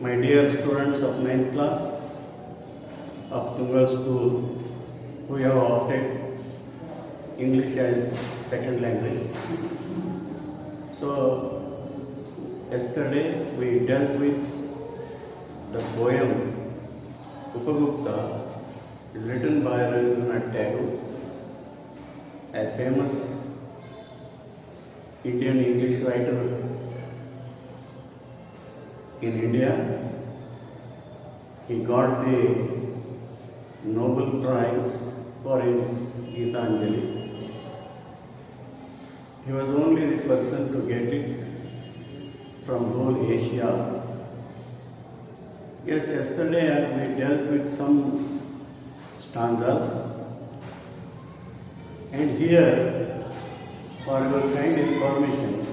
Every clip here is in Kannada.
My dear students of 9th class of Tungal School who have opted English as second language. So, yesterday we dealt with the poem Upagupta is written by Rabindranath Tagore, a famous Indian English writer in India. He got the Nobel Prize for his Gitanjali. He was only the person to get it from whole Asia. Yes, yesterday we dealt with some stanzas, and here, for your kind information,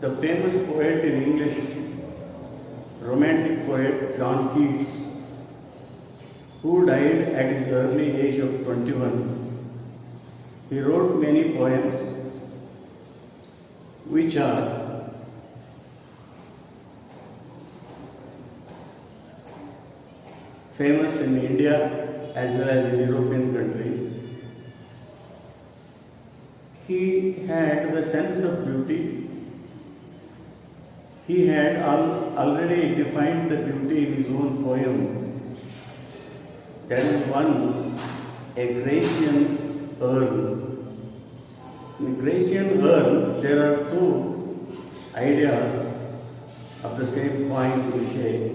the famous poet in English, romantic poet John Keats, who died at his early age of 21, he wrote many poems which are famous in India as well as in European countries. He had the sense of beauty. He had already defined the beauty in his own poem. There is one, a Grecian urn. In Grecian urn, there are two ideas of the same coin cliche.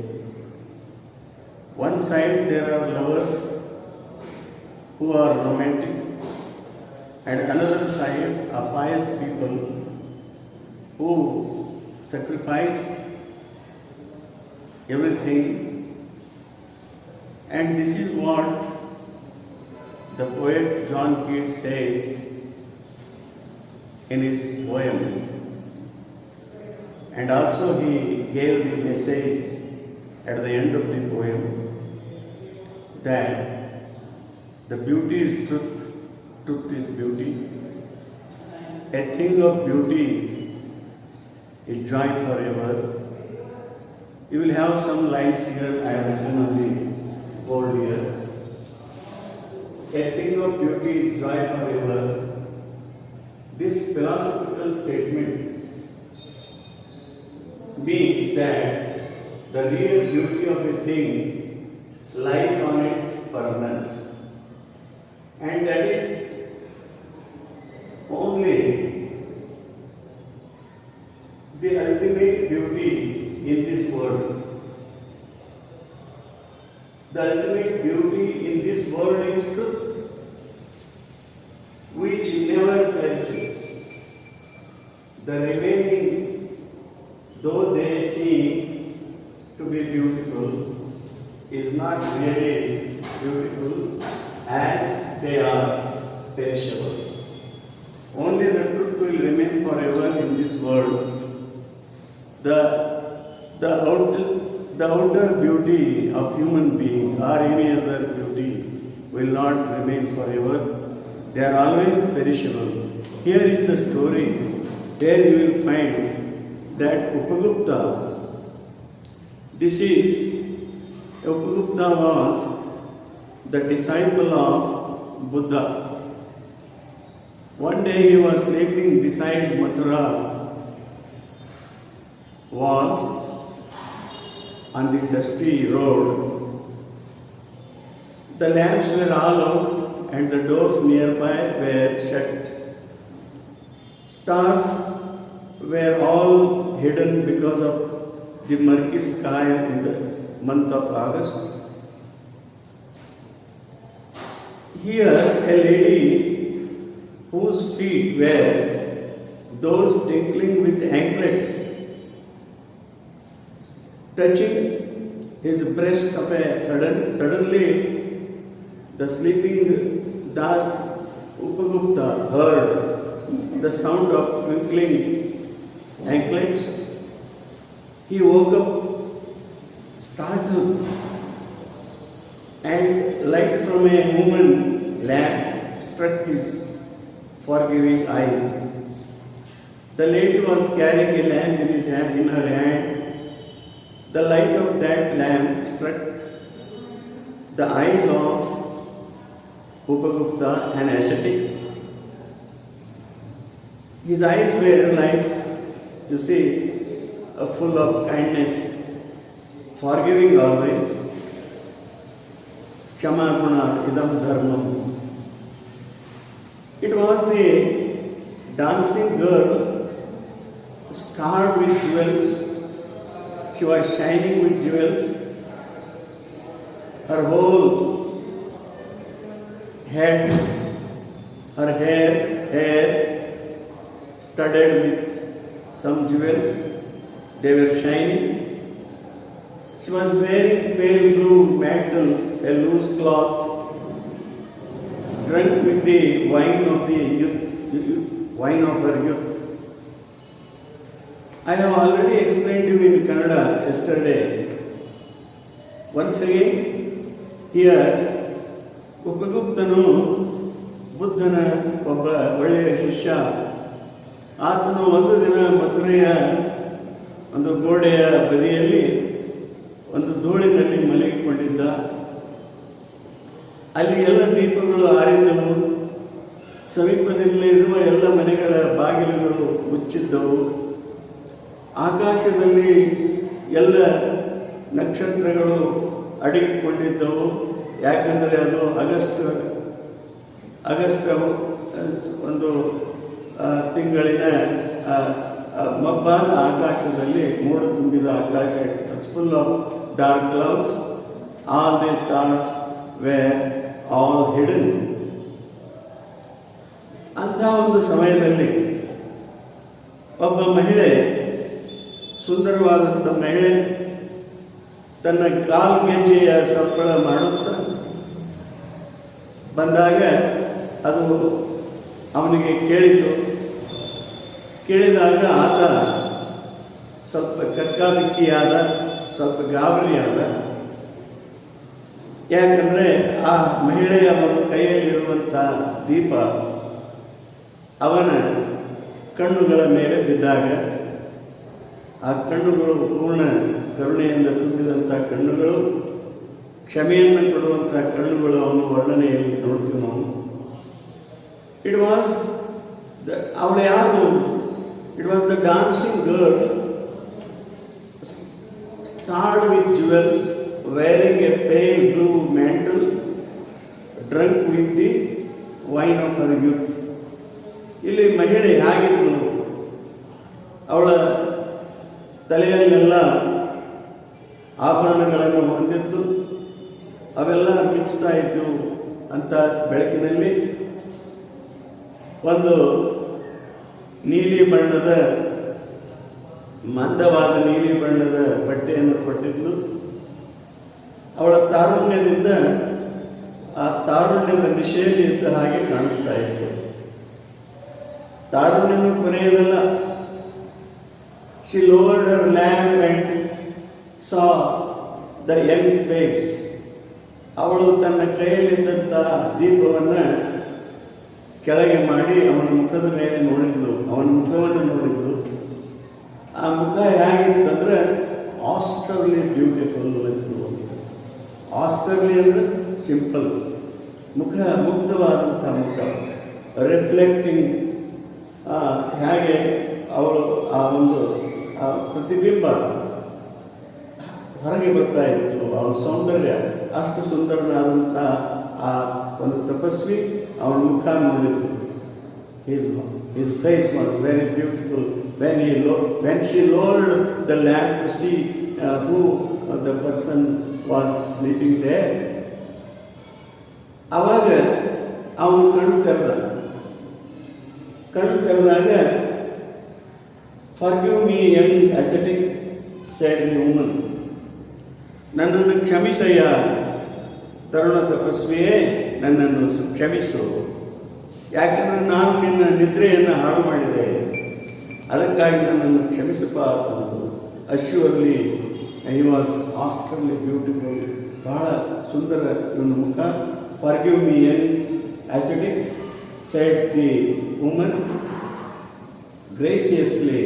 One side there are lovers who are romantic, and another side are pious people who sacrificed everything, and this is what the poet John Keats says in his poem, and also he gave the message at the end of the poem that the beauty is truth, truth is beauty, a thing of beauty is joy forever. You will have some lines here I have written on the board here. A thing of beauty is joy forever. This philosophical statement means that the real beauty of a thing lies on its permanence, and that is only the ultimate beauty in this world. The ultimate beauty in this world is truth, which never perishes. The remaining, though they seem to be beautiful, is not really beautiful as they are perishable. Only the truth will remain forever in this world. The outer beauty of human being or any other beauty will not remain forever. They are always perishable. Here is the story where you will find that Upagupta, Upagupta was the disciple of Buddha. One day he was sleeping beside Mathura walls on the dusty road. The lamps were all out and the doors nearby were shut. Stars were all hidden because of the murky sky in the month of August. Here a lady whose feet were those tinkling with anklets, touching his breast of a suddenly the sleeping dark Upagupta heard the sound of twinkling anklets. He woke up startled, and light from a woman lamp struck his forgiving eyes. The lady was carrying a lamp in her hand, The light of that lamp struck the eyes of Upagupta, an ascetic. His eyes were like, you see, full of kindness, forgiving always. Kshama guna idam dharmam. It was the dancing girl, starred with jewels. She was shining with jewels. Her whole head, her hair studded with some jewels. They were shining. She was wearing pale blue mantle, a loose cloth, drunk with the wine of the youth, wine of her youth. I have already explained to you in Kannada yesterday. Once again, here, ಉಪಗುಪ್ತನು ಬುದ್ಧನ ಒಬ್ಬ ಒಳ್ಳೆಯ ಶಿಷ್ಯ. ಆತನು ಒಂದು ದಿನ ಮಥುರೆಯ ಒಂದು ಗೋಡೆಯ ಬದಿಯಲ್ಲಿ ಒಂದು ಧೂಳಿನಲ್ಲಿ ಮಲಗಿಕೊಂಡಿದ್ದ. ಅಲ್ಲಿ ಎಲ್ಲ ದೀಪಗಳು ಆರಿದ್ದವು. ಸಮೀಪದಲ್ಲಿರುವ ಎಲ್ಲ ಮನೆಗಳ ಬಾಗಿಲುಗಳು ಮುಚ್ಚಿದ್ದವು. ಆಕಾಶದಲ್ಲಿ ಎಲ್ಲ ನಕ್ಷತ್ರಗಳು ಅಡಗಿಕೊಂಡಿದ್ದವು. ಯಾಕೆಂದರೆ ಅದು ಆಗಸ್ಟ್ ಒಂದು ತಿಂಗಳಿನ ಮಬ್ಬಾದ ಆಕಾಶದಲ್ಲಿ ಮೋಡ ತುಂಬಿದ ಆಕಾಶ. It's full of dark clouds. All the stars were all hidden. ಅಂಥ ಒಂದು ಸಮಯದಲ್ಲಿ ಒಬ್ಬ ಮಹಿಳೆ, ಸುಂದರವಾದಂಥ ಮಹಿಳೆ, ತನ್ನ ಕಾಲು ಗೆಜ್ಜೆಯ ಸಪ್ಪಳ ಮಾಡುತ್ತಾ ಬಂದಾಗ ಅದು ಅವನಿಗೆ ಕೇಳಿತು. ಕೇಳಿದಾಗ ಆತ ಸ್ವಲ್ಪ ಕಕ್ಕಾಬಿಕ್ಕಿಯಾದ, ಸ್ವಲ್ಪ ಗಾಬರಿಯಾದ. ಯಾಕಂದರೆ ಆ ಮಹಿಳೆಯ ಒಂದು ಕೈಯಲ್ಲಿರುವಂಥ ದೀಪ ಅವನ ಕಣ್ಣುಗಳ ಮೇಲೆ ಬಿದ್ದಾಗ ಆ ಕಣ್ಣುಗಳು ಪೂರ್ಣ ಕರುಣೆಯಿಂದ ತುಂಬಿದಂಥ ಕಣ್ಣುಗಳು, ಕ್ಷಮೆಯನ್ನು ಕೊಡುವಂಥ ಕಣ್ಣುಗಳು ಅವನು ವರ್ಣನೆಯಲ್ಲಿ ನೋಡ್ತೀವಿ ನಾವು. ಇಟ್ ವಾಸ್ ಅವಳು ಯಾರು? It was the dancing girl, starred with jewels, wearing a pale blue mantle, drunk with the wine of her youth. ಇಲ್ಲಿ ಮಹಿಳೆ ಹೇಗಿತ್ತು? ಅವಳ ತಲೆಯಲ್ಲೆಲ್ಲ ಆಭರಣಗಳನ್ನು ಹೊಂದಿದ್ದು, ಅವೆಲ್ಲ ಮಿಚ್ತಾ ಇದ್ದು. ಅಂತ ಬೆಳಕಿನಲ್ಲಿ ಒಂದು ನೀಲಿ ಬಣ್ಣದ, ಮಂದವಾದ ನೀಲಿ ಬಣ್ಣದ ಬಟ್ಟೆಯನ್ನು ಕೊಟ್ಟಿದ್ದು. ಅವಳ ತಾರುಣ್ಯದಿಂದ ಆ ತಾರುಣ್ಯದ ನಿಶೆಯಲ್ಲಿ ಇದ್ದ ಹಾಗೆ ಕಾಣಿಸ್ತಾ ಇತ್ತು. ತಾರುಣ್ಯನು ಕೊನೆಯದಲ್ಲ. She lowered her lamp and saw the young face. ಅವಳು ತನ್ನ ಕೈಯಲ್ಲಿದ್ದಂಥ ದೀಪವನ್ನು ಕೆಳಗೆ ಮಾಡಿ ಅವನ ಮುಖದ ಮೇಲೆ ನೋಡಿದ್ಲು, ಅವನ ಮುಖವನ್ನು ನೋಡಿದ್ಲು. ಆ ಮುಖ ಹೇಗಿತ್ತಂದ್ರೆ ಆಸ್ಟರ್ಲಿ ಬ್ಯೂಟಿಫುಲ್ ಅಂತ. ಆಸ್ಟರ್ಲಿ ಅಂದರೆ ಸಿಂಪಲ್, ಮುಖ ಮುಗ್ಧವಾದಂಥ ಮುಖ, ರಿಫ್ಲೆಕ್ಟಿಂಗ್. ಹೇಗೆ ಅವಳು ಆ ಒಂದು ಪ್ರತಿಬಿಂಬ ಹೊರಗೆ ಬರ್ತಾ ಇತ್ತು. ಅವಳ ಸೌಂದರ್ಯ ಅಷ್ಟು ಸುಂದರನಾದಂಥ ಆ ಒಂದು ತಪಸ್ವಿ ಅವನ ಮುಖ ನೋಡಿದ್ರು. His face was very beautiful. When she lowered the lamp to see who the person was sleeping there, ಆವಾಗ ಅವನು ಕಣ್ಣು ತೆರೆದಾಗ "Forgive me, young ascetic," said the woman. ನನ್ನನ್ನು ಕ್ಷಮಿಸಯ್ಯ ತರುಣ ತಪಸ್ವಿಯೇ, ನನ್ನನ್ನು ಕ್ಷಮಿಸು. ಯಾಕಂದರೆ ನಾನು ನಿನ್ನ ನಿದ್ರೆಯನ್ನು ಹಾಳು ಮಾಡಿದೆ, ಅದಕ್ಕಾಗಿ ನನ್ನನ್ನು ಕ್ಷಮಿಸಪ್ಪ. ಅಶ್ಯೂರ್ಲಿ ಹಿ ವಾಸ್ ಆಸ್ಟರ್ಲಿ ಬ್ಯೂಟಿಫುಲ್. ಬಹಳ ಸುಂದರ ಇವನ ಮುಖ. "Forgive me, young ascetic," said the woman graciously.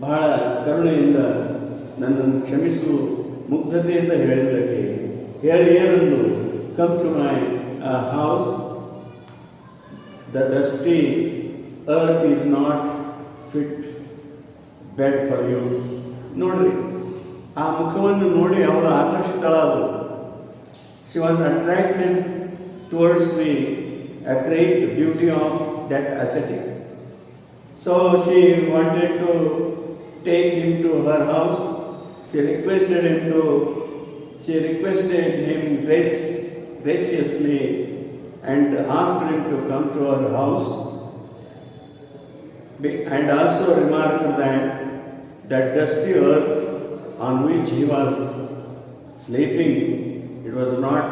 ಬಹಳ ಕರುಣೆಯಿಂದ ನನ್ನನ್ನು ಕ್ಷಮಿಸು ಮುಗ್ಧತೆಯಿಂದ ಹೇಳಿದಕ್ಕೆ ಹೇಳಿ ಏನಂದು, come to my house, the dusty earth is not fit bed for you. ನೋಡ್ರಿ, ಆ ಮುಖವನ್ನು ನೋಡಿ ಅವಳು ಆಕರ್ಷಿತಳಾದಳು. She was attracted towards the great beauty of that ascetic. So she wanted to take him to her house. She requested him graciously and asked him to come to her house. And also remarked that dusty earth on which he was sleeping, it was not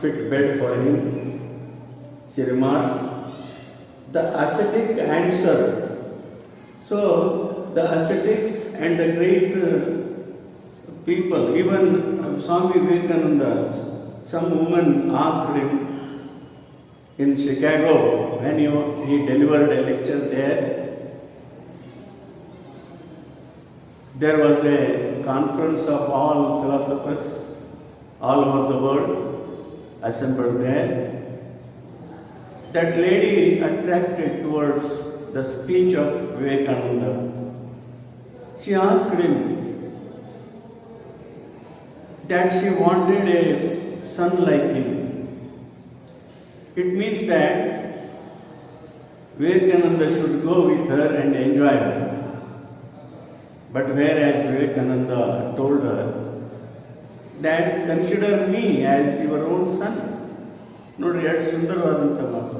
fit bed for him. She remarked. The ascetic answered. So the ascetics and the great people, even Swami Vivekananda, some woman asked him in Chicago when he delivered a lecture there. There was a conference of all philosophers all over the world assembled there. That lady attracted towards the speech of Vivekananda. She asked him that she wanted a son like him. It means that Vivekananda should go with her and enjoy her. But whereas Vivekananda told her that consider me as your own son. ನೋಡ್ರಿ, ಎಷ್ಟು ಸುಂದರವಾದಂಥ ಮಾತು.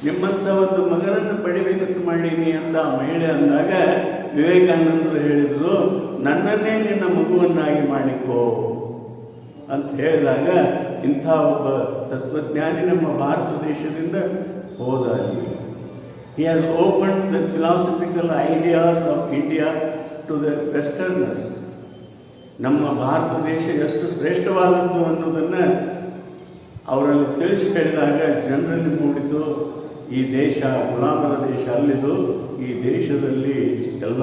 ನಿಮ್ಮಂಥ ಒಂದು ಮಗನನ್ನು ಪಡಿಬೇಕಂತ ಮಾಡೀನಿ ಅಂತ ಮಹಿಳೆ ಅಂದಾಗ ವಿವೇಕಾನಂದರು ಹೇಳಿದರು, ನನ್ನನ್ನೇ ನಿನ್ನ ಮಗುವನ್ನಾಗಿ ಮಾಡಿಕೋ ಅಂತ ಹೇಳಿದಾಗ ಇಂಥ ಒಬ್ಬ ತತ್ವಜ್ಞಾನಿ ನಮ್ಮ ಭಾರತ ದೇಶದಿಂದ ಹೋದ. He has opened the philosophical ideas of India to the westerners. ನಮ್ಮ ಭಾರತ ದೇಶ ಎಷ್ಟು ಶ್ರೇಷ್ಠವಾದದ್ದು ಅನ್ನೋದನ್ನು ಅವರಲ್ಲಿ ತಿಳಿಸಿ ಹೇಳಿದಾಗ ಜನರಲ್ಲಿ ಮೂಡಿತು, ಈ ದೇಶ ಗುಲಾಮರ ದೇಶ ಅಲ್ಲಿದು, ಈ ದೇಶದಲ್ಲಿ ಎಲ್ಲ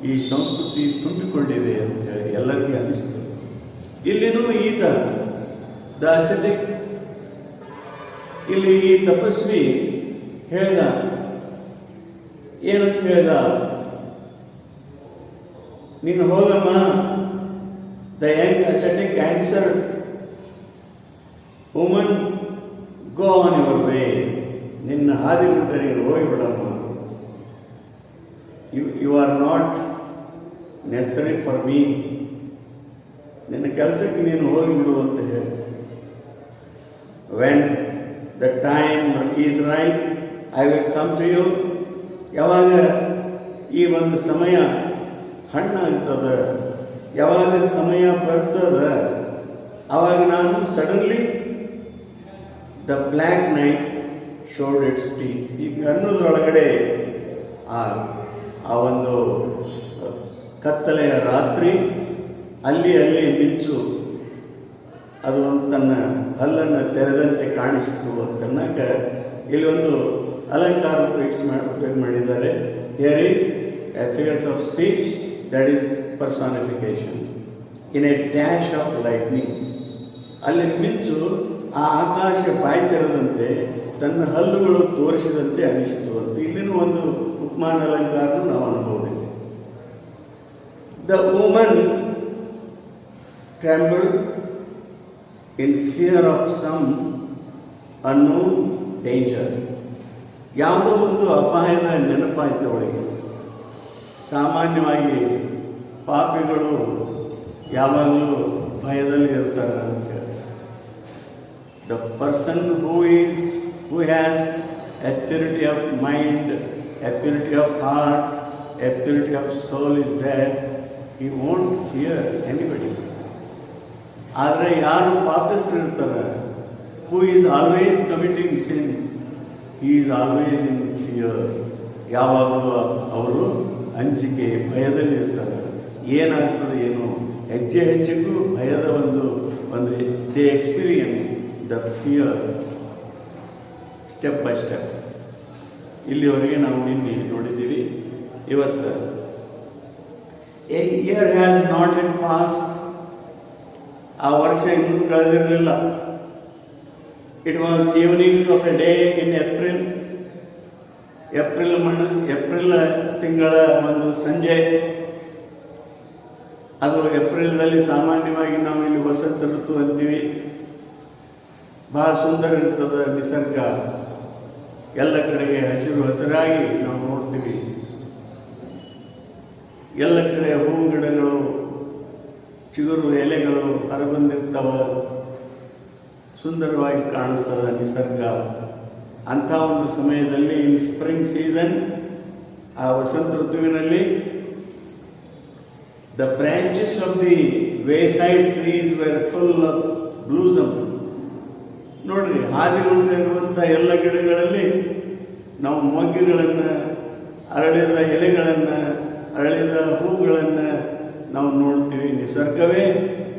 ಈ ಸಂಸ್ಕೃತಿ ತುಂಬಿಕೊಂಡಿದೆ ಅಂತೇಳಿ ಎಲ್ಲರಿಗೂ ಅನಿಸ್ತು. ಇಲ್ಲಿನೂ ಈತ ದ ಅಸೆಟಿಕ್, ಇಲ್ಲಿ ಈ ತಪಸ್ವಿ ಹೇಳಿದ, ಏನಂತ ಹೇಳಿದ, ನೀನು ಹೋಗಮ್ಮ. The young ascetic answered, woman go on your way, ನಿನ್ನ ಹಾದಿ ಬಿಟ್ಟರೆ ನೀನು ಹೋಗಿಬಿಡಮ್ಮ. You are not necessary for me, ನಿನ್ನ ಕೆಲಸಕ್ಕೆ ನೀನು ಹೋಗಿಬಿಡು ಅಂತ ಹೇಳಿ. When the time is right I will come to you. ಯಾವಾಗ ಈ ಒಂದು ಸಮಯ ಹಣ್ಣಾಗ್ತದ, ಯಾವಾಗ ಸಮಯ ಬರ್ತದ, ಆವಾಗ ನಾನು suddenly the black night showed it's teeth. ಈಗ ಅನ್ನೋದ್ರೊಳಗಡೆ ಆ ಒಂದು ಕತ್ತಲೆಯ ರಾತ್ರಿ ಅಲ್ಲಿ ಮಿಂಚು ಅದು ತನ್ನ ಹಲ್ಲನ್ನು ತೆರೆದಂತೆ ಕಾಣಿಸಿತು ಅಂತನ್ನಾಗ ಇಲ್ಲಿ ಒಂದು ಅಲಂಕಾರ ಉಪಯೋಗ ಮಾಡಿದ್ದಾರೆ. Here is A figures of speech, that is personification in a dash of lightning. ಅಲ್ಲಿ ಮಿಂಚು ಆ ಆಕಾಶ ಬಾಯಿ ತೆರೆದಂತೆ ತನ್ನ ಹಲ್ಲುಗಳು ತೋರಿಸಿದಂತೆ ಅನಿಸಿತು ಅಂತ ಇಲ್ಲಿನೂ ಒಂದು ಉಪಮಾನ ಅಲಂಕಾರ ನಾವು ಅನುಭವಿದೆ. The woman trembled in fear of some unknown danger. ಯಾವುದೋ ಒಂದು ಅಪಾಯದ ನೆನಪಾಯಿತು ಅವಳಿಗೆ. ಸಾಮಾನ್ಯವಾಗಿ ಪಾಪಿಗಳು ಯಾವಾಗಲೂ ಭಯದಲ್ಲಿ ಇರ್ತಾರೆ ಅಂತ. The person who has a purity of mind, a purity of heart, a purity of soul is there, he won't fear anybody. ಆದರೆ ಯಾರು ಪಾಪಿಸ್ಟರು ಇರ್ತಾರೆ, who is always committing sins, he is always in fear. ಯಾವಾಗಲೂ ಅವರು ಅಂಜಿಕೆ ಭಯದಲ್ಲಿ ಇರ್ತಾರೆ. ಏನಾಗ್ತದೆ ಏನೋ ಹೆಜ್ಜೆಗೂ ಭಯದ ಒಂದು they experience the fear step by step. ಇಲ್ಲಿವರೆಗೆ ನಾವು ನಿನ್ನೆ ನೋಡಿದ್ದೀವಿ. ಇವತ್ತು A year has not yet passed. ಆ ವರ್ಷ ಇನ್ನೂ ಕಳೆದಿರಲಿಲ್ಲ. It was evening of a day in April. April ತಿಂಗಳ ಒಂದು ಸಂಜೆ. ಅದು ಏಪ್ರಿಲ್ನಲ್ಲಿ ಸಾಮಾನ್ಯವಾಗಿ ನಾವು ಇಲ್ಲಿ ವಸಂತ ಋತು ಅಂತೀವಿ. ಬಹಳ ಸುಂದರ ಇರ್ತದೆ ನಿಸರ್ಗ. ಎಲ್ಲ ಕಡೆಗೆ ಹಸಿರು ಹಸಿರಾಗಿ ನಾವು ನೋಡ್ತೀವಿ. ಎಲ್ಲ ಕಡೆ ಹೂವು ಗಿಡಗಳು, ಚಿಗುರು ಎಲೆಗಳು ಹೊರಬಂದಿರ್ತಾವ. ಸುಂದರವಾಗಿ ಕಾಣಿಸ್ತದೆ ನಿಸರ್ಗ. ಅಂಥ ಒಂದು ಸಮಯದಲ್ಲಿ ಇನ್ ಸ್ಪ್ರಿಂಗ್ ಸೀಸನ್, ಆ ವಸಂತ ಋತುವಿನಲ್ಲಿ, the branches of the wayside trees were full of blossom. ನೋಡ್ರಿ, ಹಾದಿಗುಂಡ ಇರುವಂಥ ಎಲ್ಲ ಗಿಡಗಳಲ್ಲಿ ನಾವು ಮೊಗ್ಗುಗಳನ್ನು, ಅರಳಿದ ಎಲೆಗಳನ್ನು, ಅರಳಿದ ಹೂಗಳನ್ನು ನಾವು ನೋಡ್ತೀವಿ. ನಿಸರ್ಗವೇ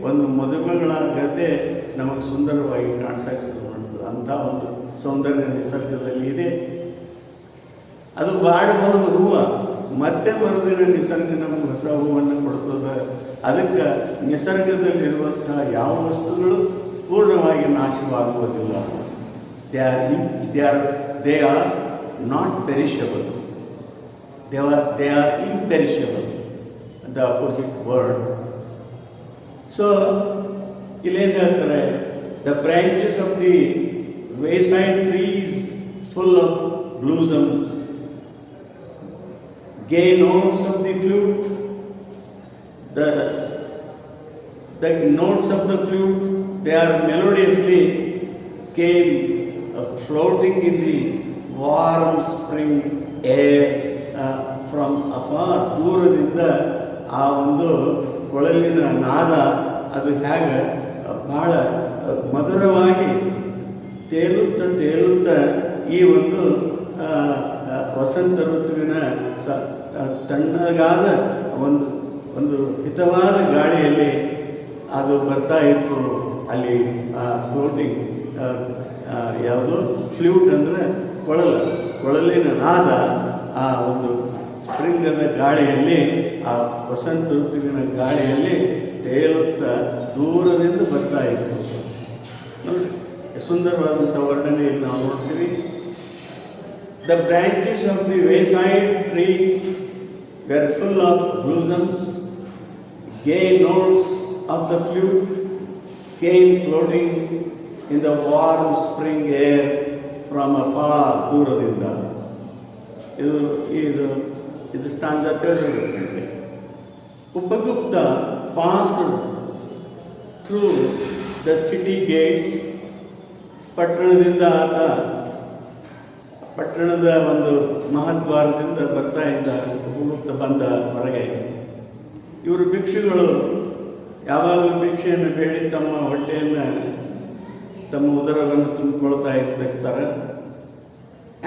ಒಂದು ಮದುಮಗಳ ಗದ್ದೆ ನಮಗೆ ಸುಂದರವಾಗಿ ಕಾಣಿಸಕ್ಕೆ ಶುರು ಮಾಡ್ತದೆ. ಅಂಥ ಒಂದು ಸೌಂದರ್ಯ ನಿಸರ್ಗದಲ್ಲಿ ಇದೆ. ಅದು ಬಾಡಬಹುದು ಹೂವು, ಮತ್ತೆ ಮರುದಿನ ನಿಸರ್ಗ ನಮಗೆ ಹೊಸ ಹೂವನ್ನು ಕೊಡ್ತದೆ. ಅದಕ್ಕೆ ನಿಸರ್ಗದಲ್ಲಿರುವಂಥ ಯಾವ ವಸ್ತುಗಳು ಪೂರ್ಣವಾಗಿ ನಾಶವಾಗುವುದಿಲ್ಲ. They are not perishable. They are imperishable, the opposite word. So, ಇಲ್ಲೇನು ಹೇಳ್ತಾರೆ, the branches of the wayside trees full of blossoms, gay notes of the flute, the notes of the flute, they are melodiously came floating in the warm spring air. From afar, ದೂರದಿಂದ ಆ ಒಂದು ಕೊಳಲಿನ ನಾದ ಅದು ಹೇಗೆ ಬಹಳ ಮಧುರವಾಗಿ ತೇಲುತ್ತಾ ಈ ಒಂದು ವಸಂತ ಋತುವಿನ ತಣ್ಣಗಾದ ಒಂದು ಹಿತವಾದ ಗಾಳಿಯಲ್ಲಿ ಅದು ಬರ್ತಾ ಇತ್ತು. ಅಲ್ಲಿ ಫ್ಲೋಟಿಂಗ್ ಯಾವುದು ಫ್ಲೂಟ್ ಅಂದರೆ ಕೊಳಲಿನ ನಾದ ಆ ಒಂದು ಸ್ಪ್ರಿಂಗದ ಗಾಳಿಯಲ್ಲಿ, ಆ ವಸಂತ ಋತುವಿನ ಗಾಳಿಯಲ್ಲಿ ತೇಲುತ್ತಾ ದೂರದಿಂದ ಬರ್ತಾ ಇತ್ತು. ನೋಡಿ, ಸುಂದರವಾದಂಥ ವರ್ಣನೆಯಲ್ಲಿ ನಾವು ನೋಡ್ತೀವಿ. The branches of the wayside trees were full of blossoms, gay notes of the flute came floating in the warm spring air from afar, ದೂರದಿಂದ. ಇದು ಸ್ಟಾಂಜಾ ತಿಳಿದಿರುತ್ತೆ. Upagupta passed through the city gates. ಪಟ್ಟಣದಿಂದ ಆತ ಪಟ್ಟಣದ ಒಂದು ಮಹಾದ್ವಾರದಿಂದ ಬರ್ತಾ ಇದ್ದ. ಉಪಗುಪ್ತ ಬಂದ ಹೊರಗೆ. ಇವರು ಭಿಕ್ಷುಗಳು ಯಾವಾಗಲೂ ಭಿಕ್ಷೆಯನ್ನು ಬೇಡಿ ತಮ್ಮ ಹೊಟ್ಟೆಯನ್ನು, ತಮ್ಮ ಉದರವನ್ನು ತುಂಬಿಕೊಳ್ತಾ ಇರ್ತಾರೆ.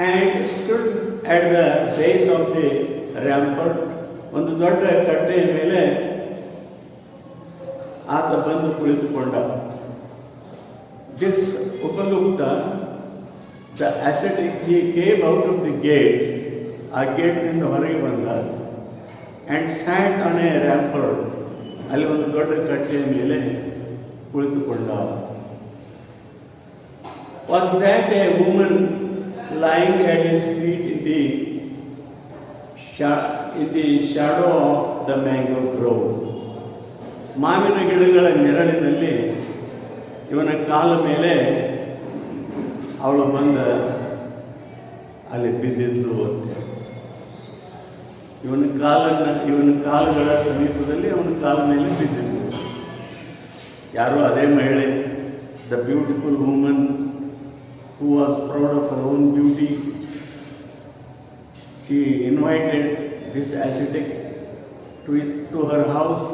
And stood at the base of the rampart. ಒಂದು ದೊಡ್ಡ ಕಟ್ಟೆಯ ಮೇಲೆ ಆತ ಬಂದು ಕುಳಿತುಕೊಂಡ. This Upagupta, the ascetic, he came out of the gate. ಆ ಗೇಟ್ನಿಂದ ಹೊರಗೆ ಬಂದ. and sat on a rampart. ಅಲ್ಲಿ ಒಂದು ದೊಡ್ಡ ಕಟ್ಟೆಯ ಮೇಲೆ ಕುಳಿತುಕೊಂಡ. Was that a woman lying at his feet in the shadow of the mango grove? ಮಾವಿನ ಗಿಡಗಳ ನೆರಳಿನಲ್ಲಿ ಇವನ ಕಾಲ ಮೇಲೆ ಅವಳು ಬಂದ ಅಲ್ಲಿ ಬಿದ್ದಿದ್ದು ಅಂತ. ಇವನ ಕಾಲುಗಳ ಸಮೀಪದಲ್ಲಿ ಅವನ ಕಾಲ ಮೇಲೆ ಬಿದ್ದಿದ್ದು ಯಾರು? ಅದೇ ಮಹಿಳೆ, the beautiful woman who was proud of her own beauty. She invited this ascetic to her house,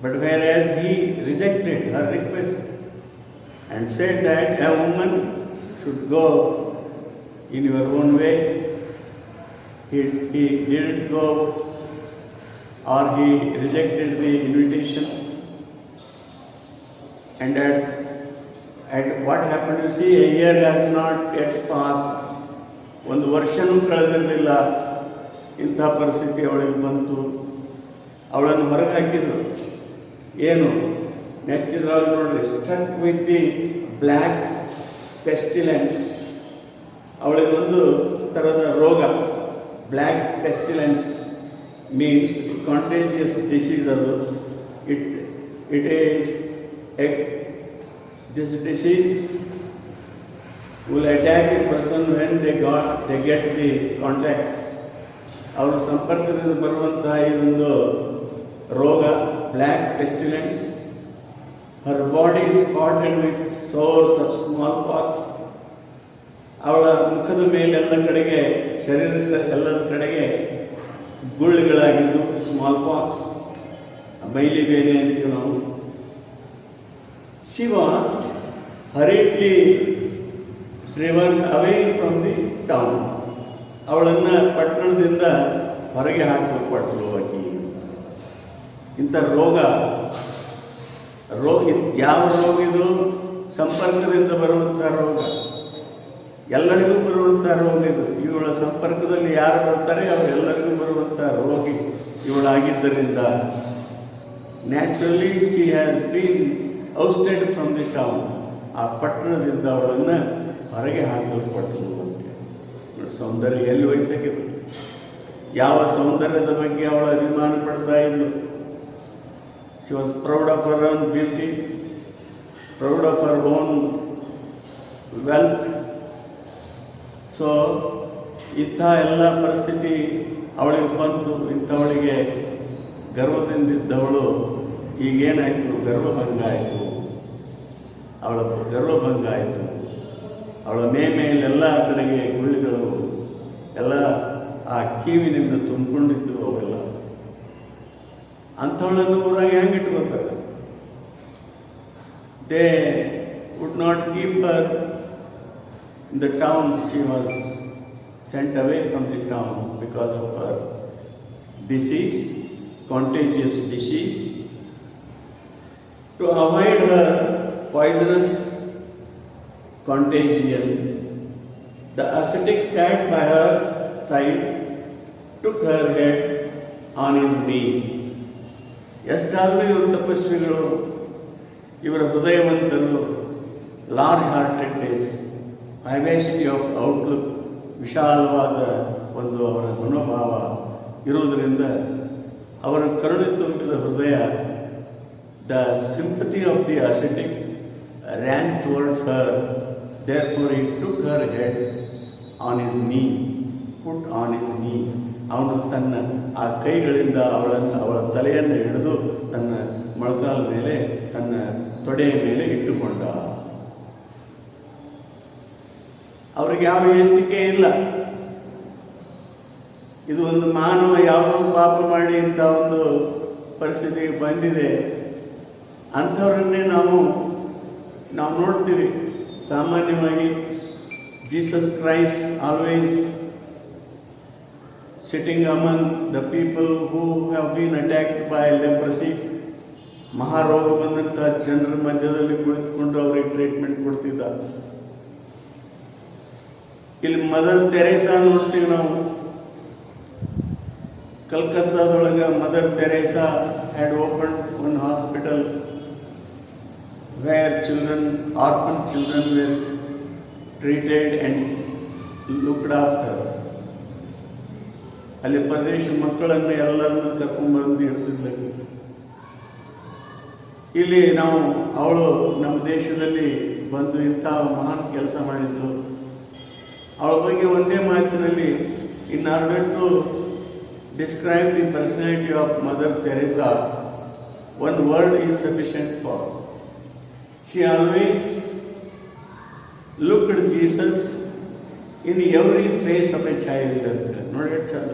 but whereas he rejected her request and said that a woman should go in your own way, he didn't go, or he rejected the invitation. And what happened, you see, a year has not yet passed. ಒಂದು ವರ್ಷನೂ ಕಳೆದಿರಲಿಲ್ಲ. ಇಂಥ ಪರಿಸ್ಥಿತಿ ಅವಳಿಗೆ ಬಂತು. ಅವಳನ್ನು ಹೊರಗೆ ಹಾಕಿದ್ರು. ಏನು ನೆಕ್ಸ್ಟ್ ಇದ್ರೊಳಗೆ ನೋಡ್ರಿ, ಸ್ಟ್ರಕ್ ವಿತ್ ದಿ ಬ್ಲ್ಯಾಕ್ ಪೆಸ್ಟಿಲೆನ್ಸ್. ಅವಳಿಗೆ ಒಂದು ಥರದ ರೋಗ, ಬ್ಲ್ಯಾಕ್ ಪೆಸ್ಟಿಲೆನ್ಸ್ ಮೀನ್ಸ್ ಕಾಂಟೇಜಿಯಸ್ ಡಿಸೀಸ್. ಅದು it is this disease will attack a person when they get the contact. ಅವರ ಸಂಪರ್ಕದಿಂದ ಬರುವಂತಹ ಇದೊಂದು ರೋಗ, black pestilence. Her body spotted with sores of smallpox. ಅವಳ ಮುಖದ ಮೇಲೆ ಎಲ್ಲ ಕಡೆಗೆ, ಶರೀರದ ಎಲ್ಲದ ಕಡೆಗೆ ಗುಳ್ಳೆಗಳಾಗಿದ್ದು ಸ್ಮಾಲ್ ಪಾಕ್ಸ್, ಮೈಲಿ ಬೇನೆ ಅಂತೀವಿ ನಾವು. She was hurriedly driven away from the town. ಅವಳನ್ನು ಪಟ್ಟಣದಿಂದ ಹೊರಗೆ ಹಾಕಲ್ಪಟ್ಟಳು ಆಕಿ. ಇಂಥ ರೋಗ ಯಾವ ರೋಗ ಇದು? ಸಂಪರ್ಕದಿಂದ ಬರುವಂಥ ರೋಗ, ಎಲ್ಲರಿಗೂ ಬರುವಂಥ ರೋಗ ಇದು. ಇವಳ ಸಂಪರ್ಕದಲ್ಲಿ ಯಾರು ಬರ್ತಾರೆ ಅವರೆಲ್ಲರಿಗೂ ಬರುವಂಥ ರೋಗಿ ಇವಳಾಗಿದ್ದರಿಂದ naturally she has been ousted from the town. ಆ ಪಟ್ಟಣದಿಂದ ಅವಳನ್ನು ಹೊರಗೆ ಹಾಕಲ್ಪಟ್ಟರು ಅಂತ. ಸೌಂದರ್ಯ ಎಲ್ಲಿ ಹೋಯ್ತಾಗಿದ್ದು? ಯಾವ ಸೌಂದರ್ಯದ ಬಗ್ಗೆ ಅವಳ ಅಭಿಮಾನ ಪಡ್ತಾ ಇದ್ಲು? She was proud of her own beauty, proud of her own wealth. So ಇಂಥ ಎಲ್ಲ ಪರಿಸ್ಥಿತಿ ಅವಳಿಗೆ ಬಂತು. ಇಂಥವಳಿಗೆ ಗರ್ವದಿಂದಿದ್ದವಳು ಈಗೇನಾಯಿತು? ಗರ್ವಭಂಗ ಆಯಿತು. ಅವಳ ಗರ್ವಭಂಗ ಆಯಿತು. ಅವಳ ಮೇಲೆಲ್ಲ ಕಡೆಗೆ ಗುಳ್ಳಿಗಳು ಎಲ್ಲ ಆ ಕಿವಿನಿಂದ ತುಂಬಿಕೊಂಡಿದ್ದು ಅವೆಲ್ಲ. ಅಂಥವಳನ್ನು ಊರಾಗಿ ಹೆಂಗೆ ಇಟ್ಕೋತಾರೆ? They would not keep Har in the town. She was sent away from the town because of her disease, contagious disease. To avoid her poisonous contagion, the ascetic sat by her side, took her head on his knee. ಎಷ್ಟಾದರೂ ಇವರು ತಪಸ್ವಿಗಳು, ಇವರ ಹೃದಯವಂತರು, ಲಾರ್ಜ್ ಹಾರ್ಟೆಡ್ನೆಸ್, ವೈವೇಸಿಟಿ ಆಫ್ ಔಟ್ಲುಕ್, ವಿಶಾಲವಾದ ಒಂದು ಅವರ ಮನೋಭಾವ ಇರುವುದರಿಂದ ಅವರ ಕರುಣೆ ತುಂಬಿದ ಹೃದಯ, the sympathy of the ascetic ran towards her. Therefore he took her head on his knee, put on his knee. ಅವನು ತನ್ನ ಆ ಕೈಗಳಿಂದ ಅವಳ ತಲೆಯನ್ನು ಹಿಡಿದು ತನ್ನ ಮೊಳಕಾಲ ಮೇಲೆ, ತನ್ನ ತೊಡೆಯ ಮೇಲೆ ಇಟ್ಟುಕೊಂಡ. ಅವ್ರಿಗೆ ಯಾವ ಹೇಸಿಕೆ ಇಲ್ಲ. ಇದು ಒಂದು ಮಾನವ ಯಾವುದೋ ಪಾಪ ಮಾಡಿ ಇಂಥ ಒಂದು ಪರಿಸ್ಥಿತಿಗೆ ಬಂದಿದೆ. ಅಂಥವ್ರನ್ನೇ ನಾವು ನೋಡ್ತೀವಿ ಸಾಮಾನ್ಯವಾಗಿ. Jesus Christ always sitting among the people who have been attacked by leprosy. ಮಹಾರೋಗ ಬಂದಂಥ ಜನರ ಮಧ್ಯದಲ್ಲಿ ಕುಳಿತುಕೊಂಡು ಅವರಿಗೆ ಟ್ರೀಟ್ಮೆಂಟ್ ಕೊಡ್ತಿದ್ದ. ಇಲ್ಲಿ ಮದರ್ ತೆರೇಸಾ ನೋಡ್ತೀವಿ ನಾವು. ಕಲ್ಕತ್ತಾದೊಳಗೆ Mother Teresa had opened one hospital where orphan children were treated and looked after. ಅಲ್ಲಿ ಪ್ರದೇಶ ಮಕ್ಕಳನ್ನು ಎಲ್ಲರನ್ನು ಕರ್ಕೊಂಡ್ಬಂದು ಇಡ್ತಿದ್ಲು. ಇಲ್ಲಿ ಅವಳು ನಮ್ಮ ದೇಶದಲ್ಲಿ ಬಂದು ಇಂಥ ಮಹಾನ್ ಕೆಲಸ ಮಾಡಿದ್ದು. ಅವಳ ಬಗ್ಗೆ ಒಂದೇ ಮಾತಿನಲ್ಲಿ, in order to describe the personality of Mother Teresa, one word is sufficient for. She always looked at Jesus in every face of a child. ನೋಡಿ ಚಂದ,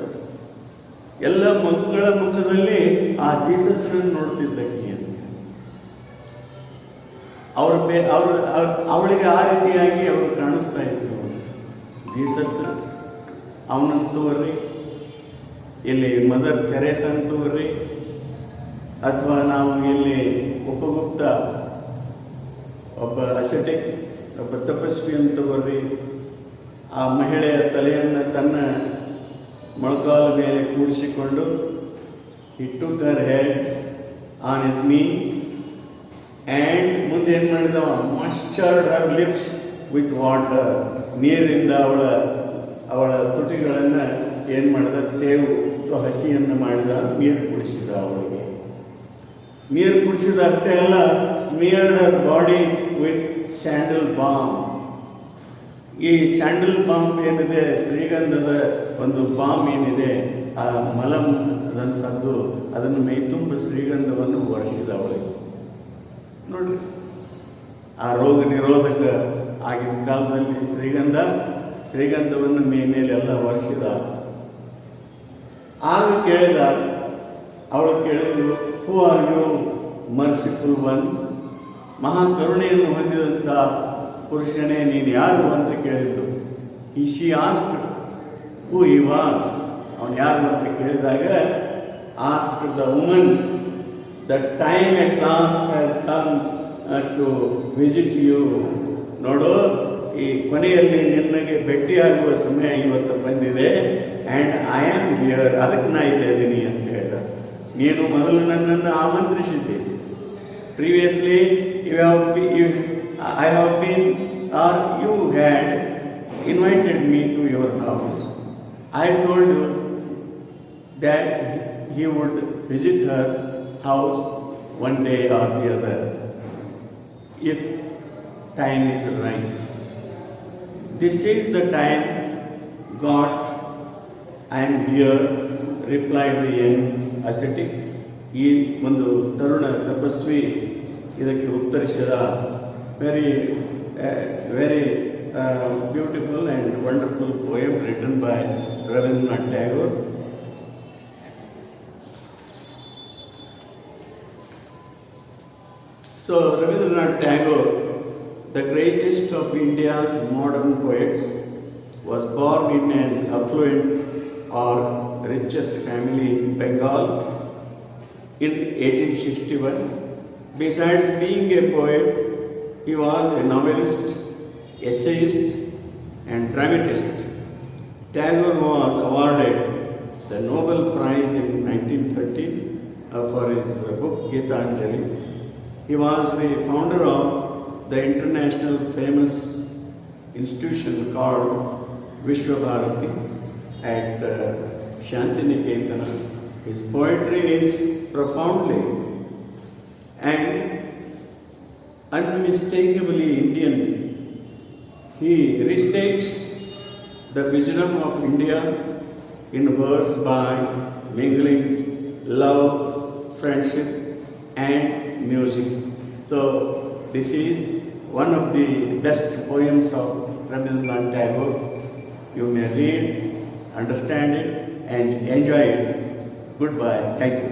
ಎಲ್ಲ ಮಕ್ಕಳ ಮುಖದಲ್ಲಿ ಆ ಜೀಸಸ್ನನ್ನು ನೋಡ್ತಿದ್ದಕ್ಕೆ. ಅವಳಿಗೆ ಆ ರೀತಿಯಾಗಿ ಅವರು ಕಾಣಿಸ್ತಾ ಇದ್ರು. ಜೀಸಸ್ ಅವನಂತೂ ಬರ್ರಿ, ಇಲ್ಲಿ ಮದರ್ ತೆರೇಸಾ ಅಂತೂ ಬರ್ರಿ, ಅಥವಾ ನಾವು ಇಲ್ಲಿ ಉಪಗುಪ್ತ ಒಬ್ಬ ಅಸೆಟಿಕ್, ಒಬ್ಬ ತಪಸ್ವಿ ಅಂತ ಬರ್ರಿ, ಆ ಮಹಿಳೆಯ ತಲೆಯನ್ನು ತನ್ನ ಮೊಳಕಾಲ ಮೇಲೆ ಕೂಡಿಸಿಕೊಂಡು He took her head on his knee and ಮುಂದೆ ಏನು ಮಾಡಿದ, ಮಾಯ್ಶ್ಚರ್ಡ್ ಹರ್ ಲಿಪ್ಸ್ ವಿತ್ ವಾಟರ್. ನೀರಿಂದ ಅವಳ ತುಟಿಗಳನ್ನು ಏನು ಮಾಡಿದ, ತೇವು ಹಸಿಯನ್ನು ಮಾಡಿದ, ನೀರು ಕುಡಿಸಿದ. ಅವಳಿಗೆ ನೀರು ಕುಡಿಸಿದ ಅಷ್ಟೇ ಅಲ್ಲ, smeared her body with sandal balm. ಈ ಸ್ಯಾಂಡಲ್ ಬಾಮ್ ಏನಿದೆ, ಶ್ರೀಗಂಧದ ಒಂದು ಬಾಮ್ ಏನಿದೆ, ಆ ಮಲಂದಂಥದ್ದು, ಅದನ್ನು ಮೈ ತುಂಬ ಶ್ರೀಗಂಧವನ್ನು ಒರೆಸಿದ ಅವಳಿಗೆ. ನೋಡ್ರಿ, ಆ ರೋಗ ನಿರೋಧಕ ಆಗಿನ ಕಾಲದಲ್ಲಿ ಶ್ರೀಗಂಧವನ್ನು ಮೇಲೆಲ್ಲ ಒರೆಸಿದ. ಆಗ ಕೇಳಿದ, ಅವಳು ಕೇಳಿದ್ರು, who are you merciful one, ಮಹಾ ಕರುಣೆಯನ್ನು ಹೊಂದಿದಂಥ ಪುರುಷನೇ ನೀನು ಯಾರು ಅಂತ ಕೇಳಿದ್ದು. She asked who he was, ಅವನು ಯಾರು ಅಂತ ಕೇಳಿದಾಗ, asked the woman, the time at last has come to visit you. ನೋಡು, ಈ ಕೊನೆಯಲ್ಲಿ ನಿನಗೆ ಭೇಟಿಯಾಗುವ ಸಮಯ ಇವತ್ತು ಬಂದಿದೆ. ಆ್ಯಂಡ್ ಐ ಆಮ್ ಹಿಯರ್, ಅದಕ್ಕೆ ನಾ ಇಲ್ಲೇ ಇದ್ದೀನಿ ಅಂತ ಹೇಳಿದ. ನೀನು ಮೊದಲು ನನ್ನನ್ನು ಆಮಂತ್ರಿಸಿದ್ದೆ. Previously I have been, or you had invited me to your house. I told you that he would visit her house one day or the other, if time is right. This is the time, God, I am here, replied the young ascetic. ಈ ಒಂದು ತರುಣ ತಪಸ್ವಿ ಇದಕ್ಕೆ ಉತ್ತರಿಸಿದ. Very beautiful and wonderful poem written by Rabindranath Tagore. So Rabindranath Tagore, the greatest of India's modern poets, was born in an affluent or richest family in Bengal in 1861. Besides being a poet, he was a novelist, essayist and dramatist. Tagore was awarded the Nobel Prize in 1913 for his book Gitanjali. He was the founder of the international famous institution called Vishwa Bharati at Shantiniketan. His poetry is profoundly and unmistakably Indian. He restates the wisdom of India in verse by mingling love, friendship and music. So this is one of the best poems of Rabindranath Tagore. You may read, understand it and enjoy it. Goodbye. Thank you.